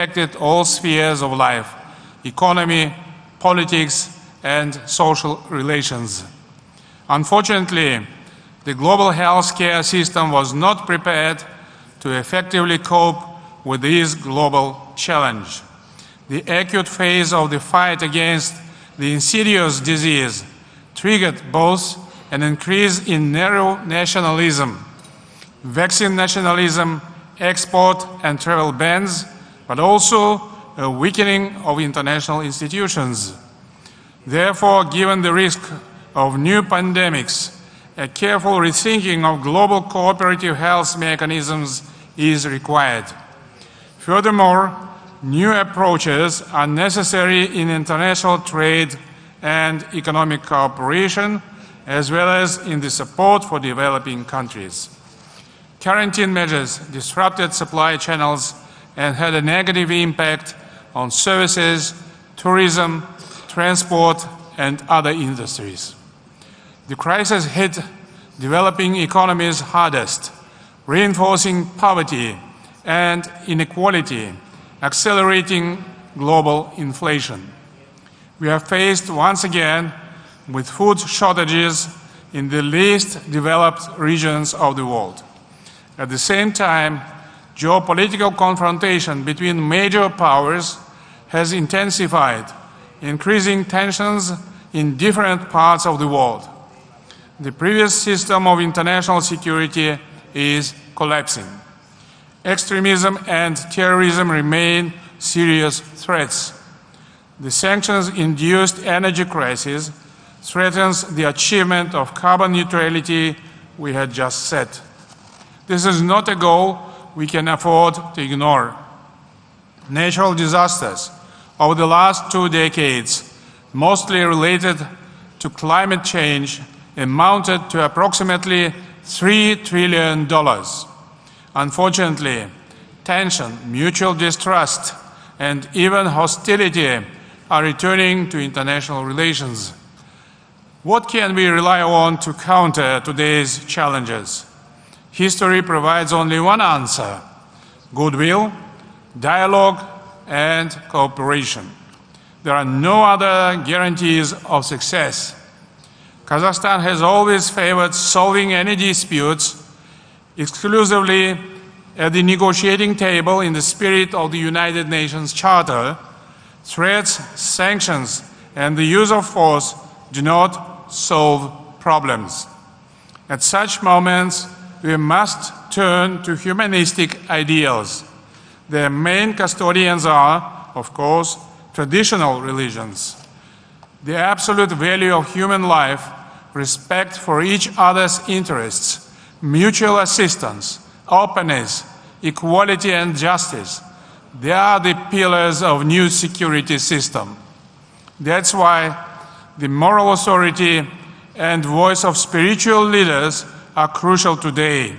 affected all spheres of life: economy, politics, and social relations. Unfortunately, the global healthcare system was not prepared to effectively cope with this global challenge. The acute phase of the fight against the insidious disease triggered both an increase in narrow nationalism, vaccine nationalism, export and travel bans, but also a weakening of international institutions. Therefore, given the risk of new pandemics, a careful rethinking of global cooperative health mechanisms is required. Furthermore, new approaches are necessary in international trade and economic cooperation, as well as in the support for developing countries. Quarantine measures disrupted supply channels and had a negative impact on services, tourism, transport, and other industries. The crisis hit developing economies hardest, reinforcing poverty and inequality, accelerating global inflation. We are faced once again with food shortages in the least developed regions of the world. At the same time, geopolitical confrontation between major powers has intensified, increasing tensions in different parts of the world. The previous system of international security is collapsing. Extremism and terrorism remain serious threats. The sanctions-induced energy crisis threatens the achievement of carbon neutrality we had just set. This is not a goal we can afford to ignore. Natural disasters over the last 2 decades, mostly related to climate change, amounted to approximately $3 trillion. Unfortunately, tension, mutual distrust, and even hostility are returning to international relations. What can we rely on to counter today's challenges? History provides only one answer: goodwill, dialogue, and cooperation. There are no other guarantees of success. Kazakhstan has always favored solving any disputes exclusively at the negotiating table in the spirit of the United Nations Charter. Threats, sanctions, and the use of force do not solve problems. At such moments, we must turn to humanistic ideals. Their main custodians are, of course, traditional religions. The absolute value of human life, respect for each other's interests, mutual assistance, openness, equality, and justice, they are the pillars of new security system. That's why the moral authority and voice of spiritual leaders are crucial today.